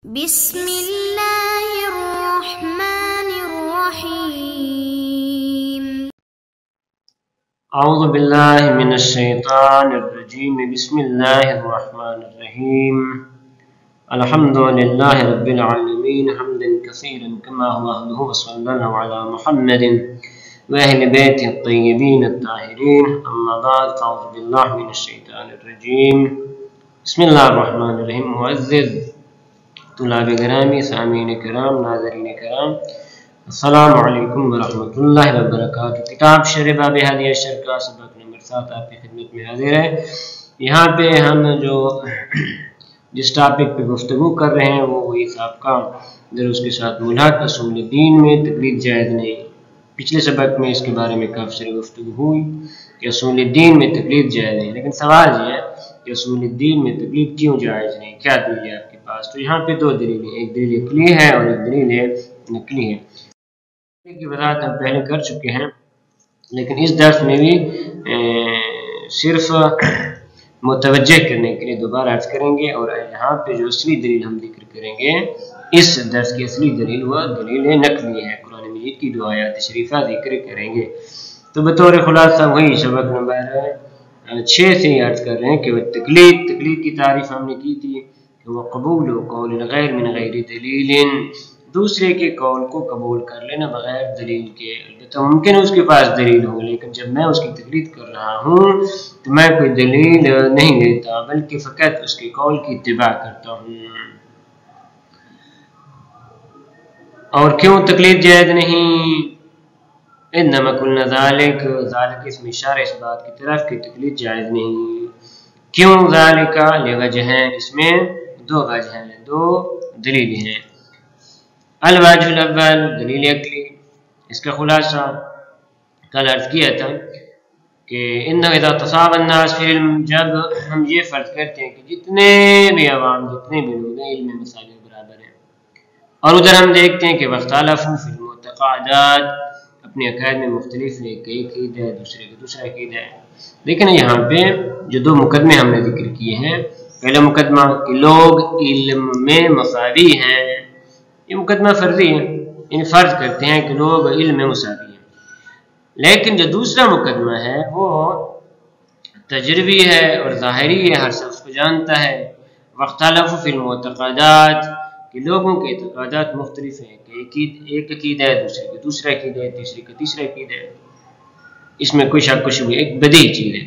بسم الله الرحمن الرحيم. أعوذ بالله من الشيطان الرجيم. بسم الله الرحمن الرحيم. الحمد لله رب العالمين حمدا كثيرا كما هو أهله، وصلى الله على محمد وأهل بيته الطيبين الطاهرين. أما بعد، أعوذ بالله من الشيطان الرجيم. بسم الله الرحمن الرحيم. معزز طلاب گرامی، سامعین کرام، ناظرین کرام، السلام علیکم ورحمۃ اللہ وبرکاتہ۔ کتاب شرح باب ہادی عشر کا سبق نمبر 7 آپ کی خدمت میں حاضر ہے۔ یہاں پہ ہم جس ٹاپک پہ گفتگو کر رہے ہیں وہ وہی سابقہ درس کے ساتھ ملحق اصول دین میں تقلید جائز نہیں۔ پچھلے سبق میں اس کے بارے میں کافی ساری گفتگو ہوئی کہ اصول دین میں تقلید جائز نہیں، لیکن سوال یہ ہے کہ اصول دین میں تقلید کیوں جائز نہیں، کیا دلیل ہے آپ کے پاس؟ تو یہاں پہ دو دلیلیں، ایک دلیل عقلی ہے اور ایک دلیل نقلی ہے۔ کی وضاحت ہم پہلے کر چکے ہیں، لیکن اس درس میں بھی صرف متوجہ کرنے کے لیے دوبارہ عرض کریں گے، اور یہاں پہ جو اصلی دلیل ہم ذکر کریں گے، اس درس کی اصلی دلیل وہ دلیل نقلی ہے۔ قرآن مجید کی دو آیات شریفہ ذکر کریں گے۔ تو بطور خلاصہ وہی سبق نمبر 6 سے ہی عرض کر رہے ہیں کہ وہ تقلید کی تعریف ہم نے کی تھی کہ وہ قبول قول غیر من غیر دلیل، دوسرے کے قول کو قبول کر لینا بغیر دلیل کے۔ البتہ ممکن ہے اس کے پاس دلیل ہو، لیکن جب میں اس کی تقلید کر رہا ہوں تو میں کوئی دلیل نہیں لیتا، بلکہ فقط اس کے قول کی اتباع کرتا ہوں۔ اور کیوں تقلید جائز نہیں؟ انما قلنا ذالک اس میں اشارہ اس بات کی طرف کہ تقلید جائز نہیں۔ کیوں ذالک؟ لوجہین، اس میں دو وجہ ہیں، دو دلیلیں ہیں۔ الوجہ الاول دلیل عقلی، اس کا خلاصہ کل عرض کیا تھا کہ انہ اذا تصاوى الناس فی العلم، جب ہم یہ فرض کرتے ہیں کہ جتنے بھی عوام، جتنے بھی لوگ ہیں، علم میں مساوی برابر ہیں، اور ادھر ہم دیکھتے ہیں کہ واختلفوا فی المعتقدات، اپنے عقائد میں مختلف ہے، کئی عقیدہ ہے، دوسرے کا دوسرا عقیدہ ہے۔ لیکن یہاں پہ جو دو مقدمے ہم نے ذکر کیے ہیں، پہلا مقدمہ کہ لوگ علم میں مساوی ہیں، یہ مقدمہ فرضی ہے، یعنی فرض کرتے ہیں کہ لوگ علم میں مساوی ہیں۔ لیکن جو دوسرا مقدمہ ہے وہ تجربی ہے اور ظاہری ہے، ہر شخص کو جانتا ہے۔ واختلفوا فی المعتقدات، کہ لوگوں کے اعتقادات مختلف ہیں، کہ ایک عقیدہ ہے، دوسرے کا دوسرا عقیدہ ہے، تیسرے کا تیسرا عقیدہ ہے، اس میں کوئی شک و شبہ، ایک بدیہی چیز ہے۔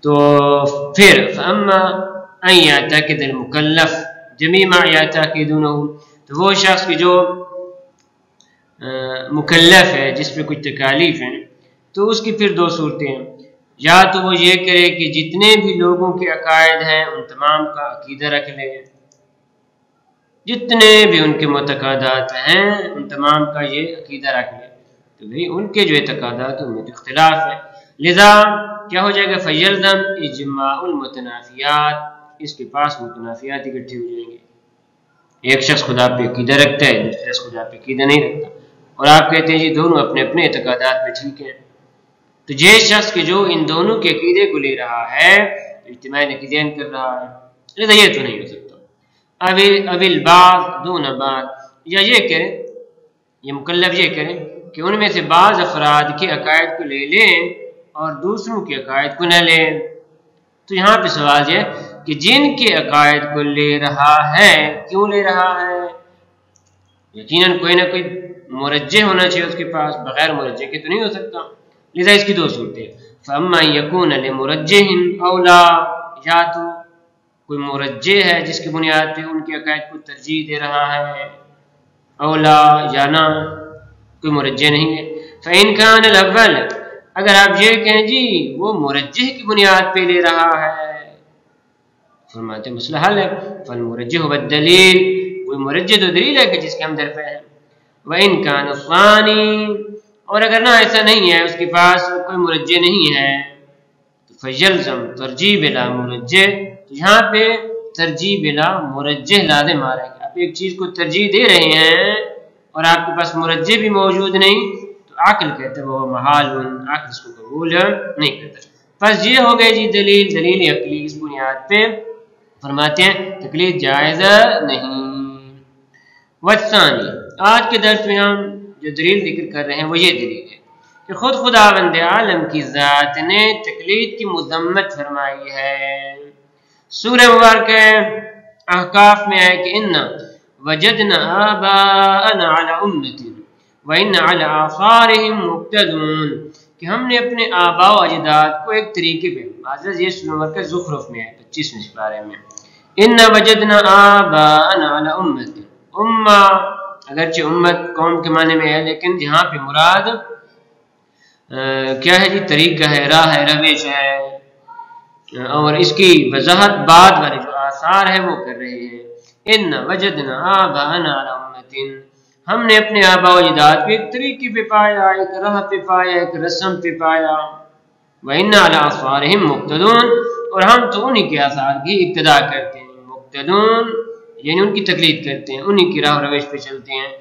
تو پھر فاما ان یعتقد المکلف جمیع ما یعتقدونہ، تو وہ شخص کی جو مکلف ہے، جس پہ کچھ تکالیف ہیں، تو اس کی پھر دو صورتیں ہیں۔ یا تو وہ یہ کرے کہ جتنے بھی لوگوں کے عقائد ہیں ان تمام کا عقیدہ رکھ لے، جتنے بھی ان کے معتقدات ہیں ان تمام کا یہ عقیدہ رکھ لے، تو بھئی ان کے جو اعتقادات ان میں اختلاف ہے، لذا کیا ہو جائے گا؟ فیلزم اجماع المتنافیات، اس کے پاس متنافیات اکٹھے ہو جائیں گے۔ ایک شخص خدا پہ عقیدہ رکھتا ہے، دوسرا شخص خدا پہ عقیدہ نہیں رکھتا، اور آپ کہتے ہیں جی دونوں اپنے اپنے اعتقادات میں ٹھیک ہیں، تو جس شخص کے جو ان دونوں کے عقیدے کو لے رہا ہے اجتماع نقیضین کر رہا ہے، لذا یہ تو نہیں ہو سکتا۔ اب البعض دون بعض، یا یہ کریں، یہ مکلف یہ کریں کہ ان میں سے بعض افراد کے عقائد کو لے لیں اور دوسروں کے عقائد کو نہ لیں۔ تو یہاں پہ سوال یہ کہ جن کے عقائد کو لے رہا ہے، کیوں لے رہا ہے؟ یقیناً کوئی نہ کوئی مرجح ہونا چاہیے اس کے پاس، بغیر مرجح کے تو نہیں ہو سکتا، لذا اس کی دو صورتیں۔ فاما یکون لمرجح اولا، یا تو کوئی مرجح ہے جس کی بنیاد پہ ان کے عقائد کو ترجیح دے رہا ہے، اولا یا نہ کوئی مرجح نہیں ہے۔ فإن كان الاول، اگر آپ یہ کہیں جی وہ مرجح کی بنیاد پہ لے رہا ہے، فرماتے مسئلہ حل ہے۔ فالمرجح والدلیل، کوئی مرجح تو دلیل ہے کہ جس کے ہم در پہ ہیں۔ وإن كان الثانی، اور اگر نہ ایسا نہیں ہے، اس کے پاس کوئی مرجح نہیں ہے، تو فیلزم ترجیح بلا مرجح، یہاں پہ ترجیح بلا مرجح لازم آ رہا ہے۔ آپ ایک چیز کو ترجیح دے رہے ہیں اور آپ کے پاس مرجح بھی موجود نہیں، تو عقل کہتے ہیں وہ محال، عقل اس کو قبول نہیں کرتا۔ بس یہ ہو گئے جی دلیل عقلی، اس بنیاد پہ فرماتے ہیں تقلید جائز نہیں۔ والثانی، آج کے درس میں ہم جو دلیل ذکر کر رہے ہیں وہ یہ دلیل ہے کہ خود خداوند عالم کی ذات نے تقلید کی مذمت فرمائی ہے۔ سورہ مبارکہ احقاف میں ہے کہ اِنَّا وَجَدْنَا آبَاءَنَا عَلَى أُمَّةٍ وَإِنَّا عَلَى آثَارِهِمْ مُقْتَدُونَ، کہ ہم نے اپنے آباء و اجداد کو ایک طریقے پہ، معذرت یہ سورہ مبارکہ زخرف میں ہے 25ویں سپارے میں، اِنَّا وَجَدْنَا آبَاءَنَا عَلَى أُمَّةٍ، امہ اگرچہ امت قوم کے معنی میں ہے، لیکن جہاں پہ مراد کیا ہے جی طریقہ ہے، راہ ہے، روش ہے، اور اس کی وضاحت بعد والے جو آثار ہے وہ کر رہے ہیں۔ ان وجدنا آباءنا علی امۃ، ہم نے اپنے آباء و اجداد کو ایک طریقے پہ پایا، ایک راہ پہ پایا، ایک رسم پہ پایا۔ وَإِنَّا عَلَىٰ آثَارِهِمْ مُقْتَدُونَ، اور ہم تو انہی کے آثار کی اقتداء کرتے ہیں۔ مقتدون یعنی ان کی تقلید کرتے ہیں، انہی کی راہ و روش پہ چلتے ہیں۔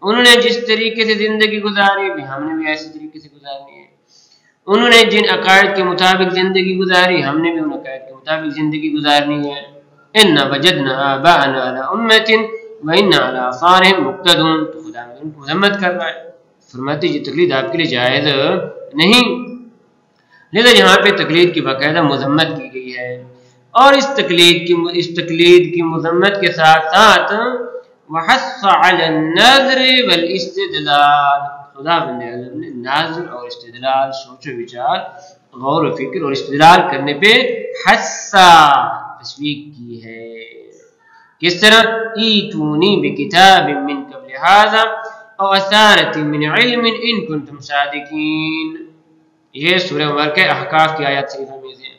انہوں نے جس طریقے سے زندگی گزاری بھی ہم نے بھی ایسے طریقے سے گزارنی ہے۔ انہوں نے جن عقائد کے مطابق زندگی گزاری ہم نے بھی ان عقائد کے مطابق زندگی گزارنی ہے۔ اِنَّا وَجَدْنَا آبَاءَنَا عَلَىٰ أُمَّةٍ وَإِنَّا عَلَىٰ آثَارِهِمْ مُقْتَدُونَ، تو خدا ان کو مذمت کر رہا ہے، فرماتے یہ تقلید آپ کے لیے جائز نہیں، لذا یہاں پہ تقلید کی باقاعدہ مذمت کی گئی ہے۔ اور اس تقلید کی مذمت کے ساتھ ساتھ وَحَثَّ عَلَى النَّظْرِ وَالْإِسْتِدْلَالِ، خدا بند عالم نے نظر اور استدلال، سوچ و وچار، غور و فکر اور استدلال کرنے پہ حثہ تشویق کی ہے۔ کس طرح؟ ایتونی بکتاب من قبل ھذا او اثارۃ من علم ان کنتم صادقین، یہ سورہ مبارکہ احقاف کی آیات شریفہ میں سے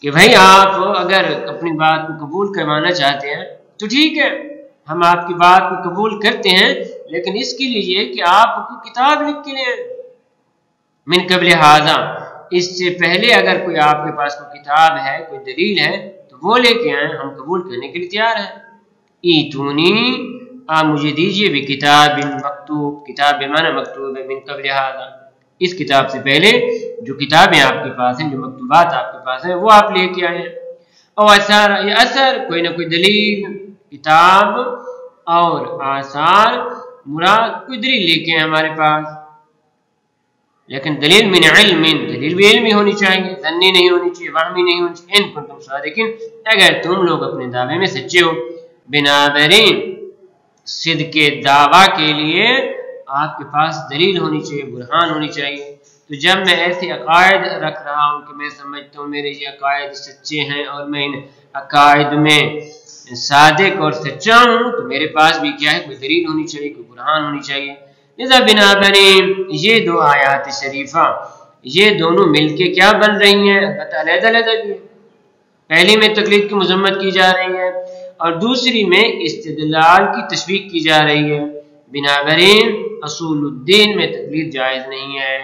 کہ بھائی آپ اگر اپنی بات کو قبول کروانا چاہتے ہیں تو ٹھیک ہے، ہم آپ کی بات کو قبول کرتے ہیں، لیکن اس کے لیے یہ کہ آپ کو کتاب لکھ کے لیں، من قبل ھذا، اس سے پہلے اگر کوئی آپ کے پاس کوئی کتاب ہے، کوئی دلیل ہے تو وہ لے کے آئیں، ہم قبول کرنے کے لیے تیار ہیں۔ ایتونی، آپ مجھے دیجئے بکتاب مکتوب، کتاب بمعنی مکتوب ہے، من قبل ھذا، اس کتاب سے پہلے جو کتابیں آپ کے پاس ہیں، جو مکتوبات آپ کے پاس ہیں وہ آپ لے کے آئیں۔ اور اثر، یہ اثر کوئی نہ کوئی دلیل، کتاب اور آثار مراد کوئی دلیل لے کے ہیں ہمارے پاس، لیکن دلیل من علم، دلیل بھی علمی ہونی چاہیے، ظنی نہیں ہونی چاہیے، وہمی نہیں ہونی چاہیے، ان کنتم صادقین، اگر تم لوگ اپنے دعوے میں سچے ہو۔ بنابراین صدق دعویٰ کے لیے آپ کے پاس دلیل ہونی چاہیے، برہان ہونی چاہیے۔ تو جب میں ایسے عقائد رکھ رہا ہوں کہ میں سمجھتا ہوں میرے یہ عقائد سچے ہیں اور میں ان عقائد میں صادق اور سچا ہوں، تو میرے پاس بھی کیا ہے، کوئی دلیل ہونی چاہیے، کوئی برہان ہونی چاہیے۔ لذا بنابراین یہ دو آیات شریفہ یہ دونوں مل کے کیا بن رہی ہیں، البتہ علیحدہ علیحدہ بھی، پہلی میں تقلید کی مذمت کی جا رہی ہے اور دوسری میں استدلال کی تشویق کی جا رہی ہے۔ بنابراین اصول الدین میں تقلید جائز نہیں ہے،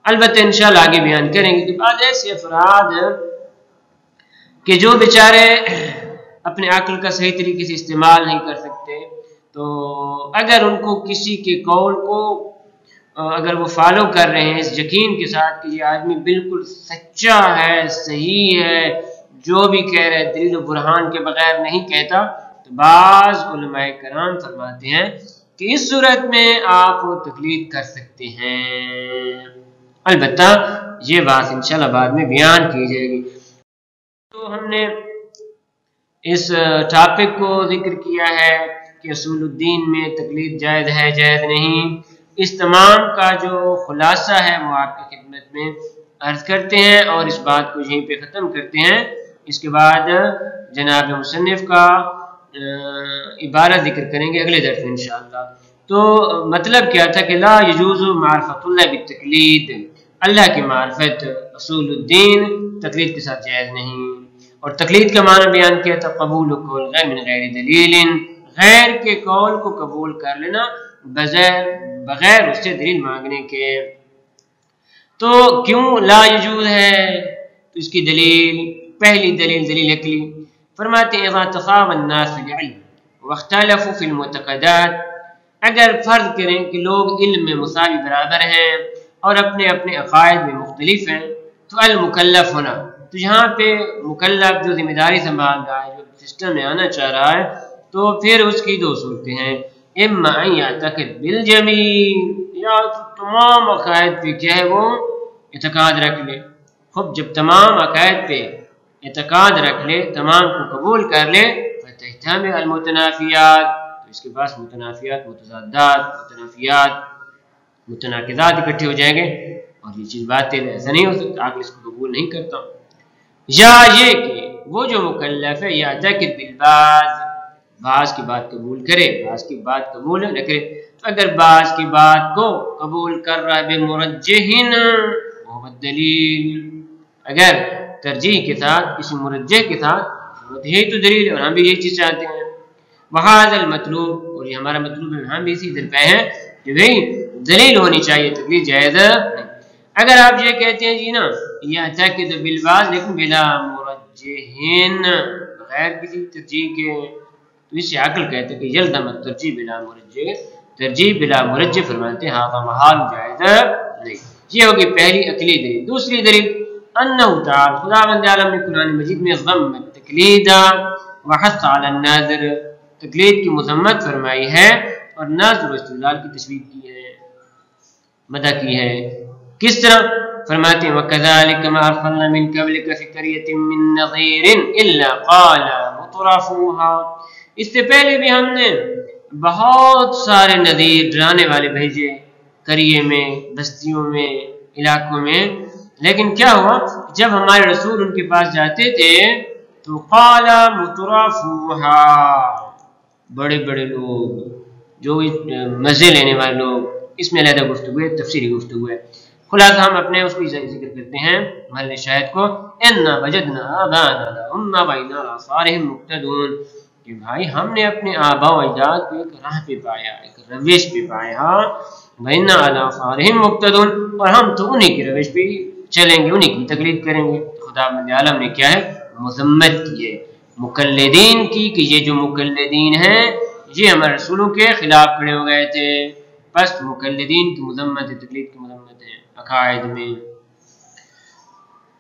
البتہ انشاءاللہ آگے بیان کریں گے کہ بعض ایسے افراد کہ جو بیچارے اپنے عقل کا صحیح طریقے سے استعمال نہیں کر سکتے، تو اگر ان کو کسی کے قول کو اگر وہ فالو کر رہے ہیں اس یقین کے ساتھ کہ یہ آدمی بالکل سچا ہے، صحیح ہے، جو بھی کہہ رہے دلیل و برہان کے بغیر نہیں کہتا، تو بعض علماء کرام فرماتے ہیں کہ اس صورت میں آپ تقلید کر سکتے ہیں، البتہ یہ بات انشاءاللہ بعد میں بیان کی جائے گی۔ تو ہم نے اس ٹاپک کو ذکر کیا ہے کہ اصول الدین میں تقلید جائز ہے، جائز نہیں، اس تمام کا جو خلاصہ ہے وہ آپ کی خدمت میں عرض کرتے ہیں اور اس بات کو یہیں پہ ختم کرتے ہیں۔ اس کے بعد جناب مصنف کا عبارت ذکر کریں گے اگلے درس میں انشاءاللہ۔ تو مطلب کیا تھا کہ لا یجوز معرفت اللہ بالتقلید، اللہ کی معرفت اصول الدین تقلید کے ساتھ جائز نہیں، اور تقلید کا معنی بیان کیا تھا قبول قول غیر من غیر دلیل، غیر کے قول کو قبول کر لینا بغیر اس سے دلیل مانگنے کے۔ تو کیوں لا یجوز ہے؟ تو اس کی دلیل، پہلی دلیل عقلی، فرماتے ہیں اذا تساوى الناس في العلم واختلفوا في المعتقدات، اگر فرض کریں کہ لوگ علم میں مساوی برابر ہیں اور اپنے اپنے عقائد میں مختلف ہیں، تو المکلف ہونا، تو یہاں پہ مکلف جو ذمہ داری سنبھال رہا ہے، جو سسٹم میں آنا چاہ رہا ہے، تو پھر اس کی دو صورتیں ہیں، اما ان یعتقد بالجمیع، یا تمام عقائد پہ کیا ہے وہ اعتقاد رکھ لے. خب جب تمام عقائد پہ اعتقاد رکھ لے، تمام کو قبول کر لے، فتحتمل المتنافیات، تو اس کے پاس متنافیات، متضادات، متنافیات، متناقضات اکٹھے ہو جائیں گے، اور یہ چیز بات ہے، ایسا نہیں ہو سکتا، عقل اس کو قبول نہیں کرتا. یا یہ کہ وہ جو مکلف ہے یعتقد بالبعض، بعض کی بات قبول کرے، بعض کی بات قبول نہ کرے. تو اگر بعض کی بات کو قبول کر رہا ہے بمرجحن وہ دلیل، اگر ترجیح کے ساتھ، کسی مرجح کے ساتھ، یہی تو دلیل ہے، اور ہم بھی یہی چیز چاہتے ہیں. وہذا المطلوب، اور یہ ہمارا مطلوب ہے، ہم بھی اسی دل پہ ہیں کہ بھئی دلیل ہونی چاہیے، تقلید جائز نہیں. اگر آپ یہ کہتے ہیں جی نا یعتقد بالبعض لیکن بلا مرجحین، غیر کسی ترجیح کے، تو اسے عقل کہتے ہیں کہ یلزم الترجیح بلا مرجح، ترجیح بلا مرجح فرماتے ہیں ہاں محال جائز نہیں. یہ ہوگی پہلی عقلی دلیل. دوسری دلیل انہ تعالی، خداوند عالم نے قرآن مجید میں ضم التقلید وحث علی الناظر، تقلید کی مذمت فرمائی ہے اور نظر و استدلال کی تشویق کی ہے، مدح کی ہے. کس طرح؟ فرماتے ہیں وَكَذَلِكَ مَا أَرْسَلْنَا مِن قَبْلِكَ فِي قَرْيَةٍ مِّن نَّظِيرٍ إِلَّا قَالَ مُتْرَفُوهَا، اس سے پہلے بھی ہم نے بہت سارے نذیر، ڈرانے والے بھیجے قریے میں، بستیوں میں، علاقوں میں، لیکن کیا ہوا جب ہمارے رسول ان کے پاس جاتے تھے تو قَالَ مُتْرَفُوهَا، بڑے بڑے لوگ، جو مزے لینے والے لوگ، اس میں علیحدہ گفتگو ہے، تفسیری گفتگو ہے. خلاصہ ہم اپنے اس کو ذکر کرتے ہیں محل شاہد کو، اِنَّا وَجَدْنَا آبَانَا عَلَىٰ أُمَّةٍ وَإِنَّا عَلَىٰ آثَارِهِم مُقْتَدُونَ، کہ بھائی ہم نے اپنے آباء و اجداد کو ایک راہ پہ پایا، ایک روش پہ پایا، وَإِنَّا عَلَىٰ آثَارِهِم مُقْتَدُونَ، اور ہم تو انہی کی روش پہ چلیں گے، انہی کی تقلید کریں گے. خداوند عالم نے کیا ہے مذمت کی ہے مقلدین کی، کہ یہ جو مقلدین ہیں یہ ہمارے رسولوں کے خلاف کھڑے ہو گئے تھے. بس مقلدین کی مذمت ہے، تقلید کی مذمت ہے عقائد میں.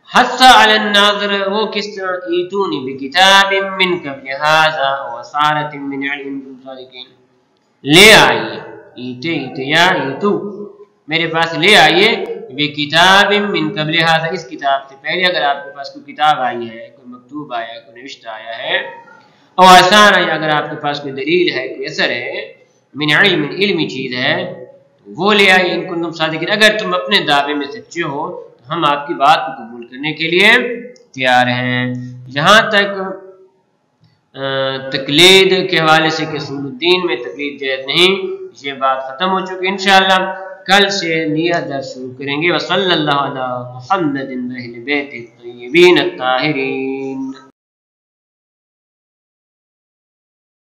حث علی الناظر، وہ کس طرح؟ ایتونی بکتاب من قبل هذا وصارت من علم صادقین، لے آئیے، ایتے یا ایتو، میرے پاس لے آئیے، بکتاب من قبل هذا، اس کتاب سے پہلے اگر آپ کے پاس کوئی کتاب آئی ہے، کوئی مکتوب آیا ہے، کوئی نوشتہ آیا ہے، اور آسان ہے اگر آپ کے پاس کوئی دلیل ہے، کوئی اثر ہے، من علم، علمی چیز ہے، وہ لے آئیے ان کنتم صادقین، اگر تم اپنے دعوے میں سچے ہو تو ہم آپ کی بات کو قبول کرنے کے لیے تیار ہیں. جہاں تک تقلید کے حوالے سے کہ اصول الدین میں تقلید جائز نہیں، یہ بات ختم ہو چکی. انشاءاللہ کل سے نیا درس شروع کریں گے. وصلی اللہ علی محمد اہل بیت الطیبین الطاہرین.